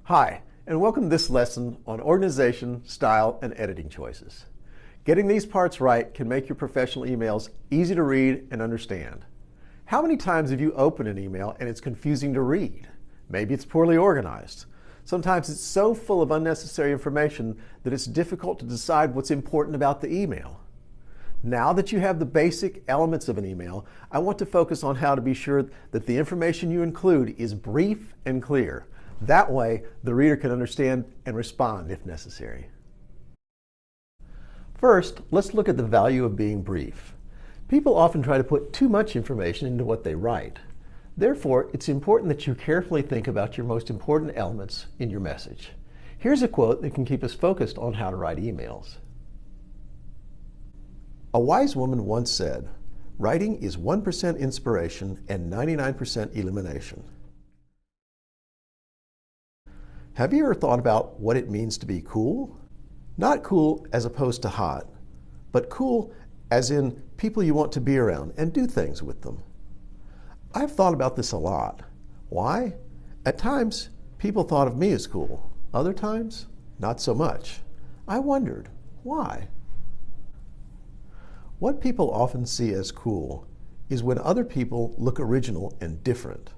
Hi, and welcome to this lesson on organization, style, and editing choices. Getting these parts right can make your professional emails easy to read and understand. How many times have you opened an email and it's confusing to read? Maybe it's poorly organized. Sometimes it's so full of unnecessary information that it's difficult to decide what's important about the email. Now that you have the basic elements of an email, I want to focus on how to be sure that the information you include is brief and clear. That way, the reader can understand and respond if necessary. First, let's look at the value of being brief. People often try to put too much information into what they write. Therefore, it's important that you carefully think about your most important elements in your message. Here's a quote that can keep us focused on how to write emails. A wise woman once said, "Writing is 1% inspiration and 99% elimination." Have you ever thought about what it means to be cool? Not cool as opposed to hot, but cool as in people you want to be around and do things with them. I've thought about this a lot. Why? At times, people thought of me as cool. Other times, not so much. I wondered, why? What people often see as cool is when other people look original and different.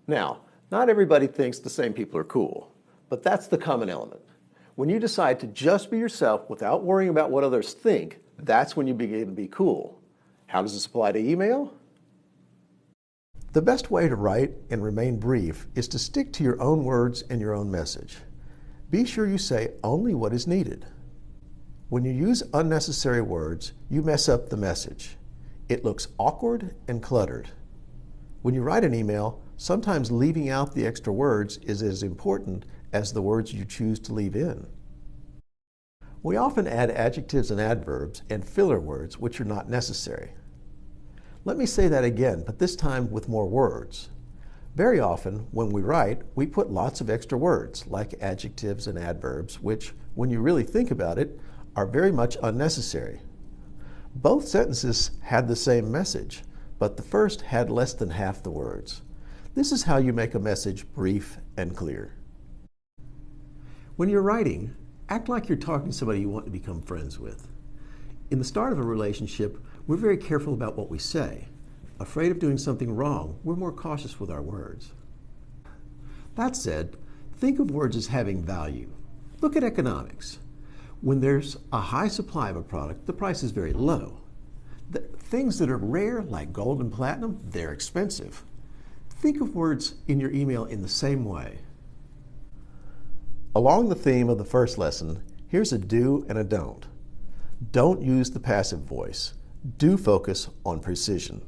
Now, not everybody thinks the same people are cool, but that's the common element. When you decide to just be yourself without worrying about what others think, that's when you begin to be cool. How does this apply to email? The best way to write and remain brief is to stick to your own words and your own message. Be sure you say only what is needed. When you use unnecessary words, you mess up the message. It looks awkward and cluttered. When you write an email, sometimes leaving out the extra words is as important as the words you choose to leave in. We often add adjectives and adverbs and filler words which are not necessary. Let me say that again, but this time with more words. Very often, when we write, we put lots of extra words, like adjectives and adverbs, which, when you really think about it, are very much unnecessary. Both sentences had the same message, but the first had less than half the words. This is how you make a message brief and clear. When you're writing, act like you're talking to somebody you want to become friends with. In the start of a relationship, we're very careful about what we say. Afraid of doing something wrong, we're more cautious with our words. That said, think of words as having value. Look at economics. When there's a high supply of a product, the price is very low. Things that are rare, like gold and platinum, they're expensive. Think of words in your email in the same way. Along the theme of the first lesson, here's a do and a don't. Don't use the passive voice. Do focus on precision.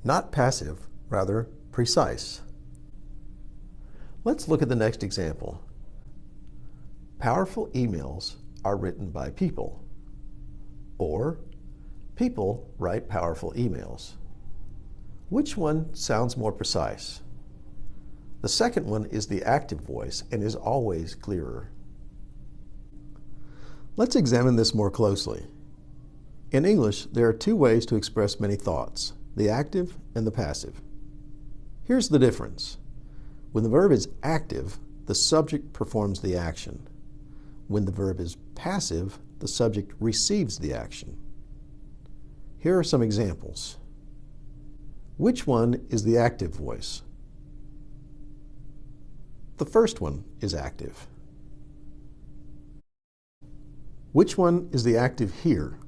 Not passive, rather precise. Let's look at the next example. Powerful emails are written by people. Or, people write powerful emails. Which one sounds more precise? The second one is the active voice and is always clearer. Let's examine this more closely. In English, there are two ways to express many thoughts, the active and the passive. Here's the difference. When the verb is active, the subject performs the action. When the verb is passive, the subject receives the action. Here are some examples. Which one is the active voice? The first one is active. Which one is the active here?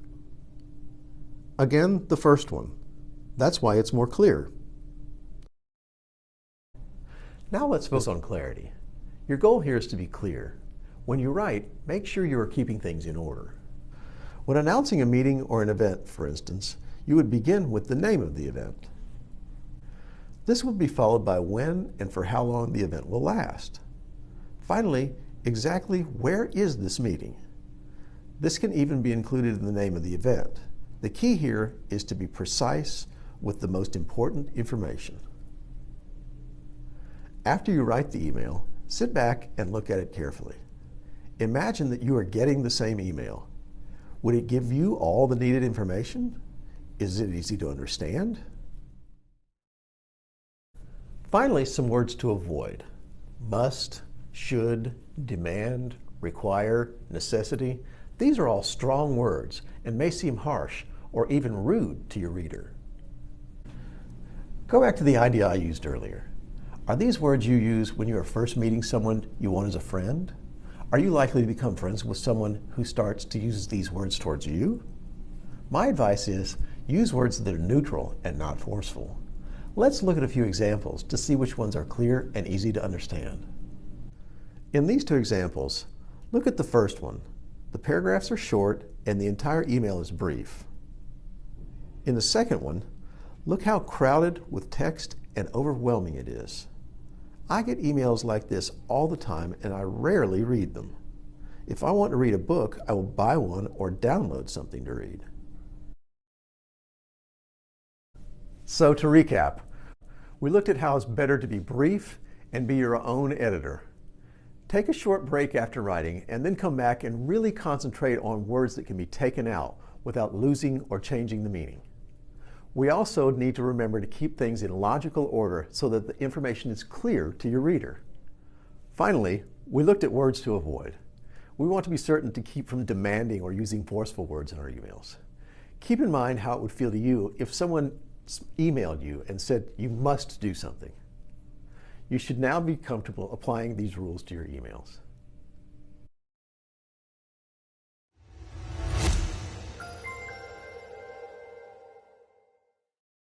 Again, the first one. That's why it's more clear. Now let's focus on clarity. Your goal here is to be clear. When you write, make sure you are keeping things in order. When announcing a meeting or an event, for instance, you would begin with the name of the event. This would be followed by when and for how long the event will last. Finally, exactly where is this meeting? This can even be included in the name of the event. The key here is to be precise with the most important information. After you write the email, sit back and look at it carefully. Imagine that you are getting the same email. Would it give you all the needed information? Is it easy to understand? Finally, some words to avoid. Must, should, demand, require, necessity. These are all strong words and may seem harsh or even rude to your reader. Go back to the idea I used earlier. Are these words you use when you are first meeting someone you want as a friend? Are you likely to become friends with someone who starts to use these words towards you? My advice is use words that are neutral and not forceful. Let's look at a few examples to see which ones are clear and easy to understand. In these two examples, look at the first one. The paragraphs are short and the entire email is brief. In the second one, look how crowded with text and overwhelming it is. I get emails like this all the time and I rarely read them. If I want to read a book, I will buy one or download something to read. So to recap, we looked at how it's better to be brief and be your own editor. Take a short break after writing and then come back and really concentrate on words that can be taken out without losing or changing the meaning. We also need to remember to keep things in logical order so that the information is clear to your reader. Finally, we looked at words to avoid. We want to be certain to keep from demanding or using forceful words in our emails. Keep in mind how it would feel to you if someone emailed you and said you must do something. You should now be comfortable applying these rules to your emails.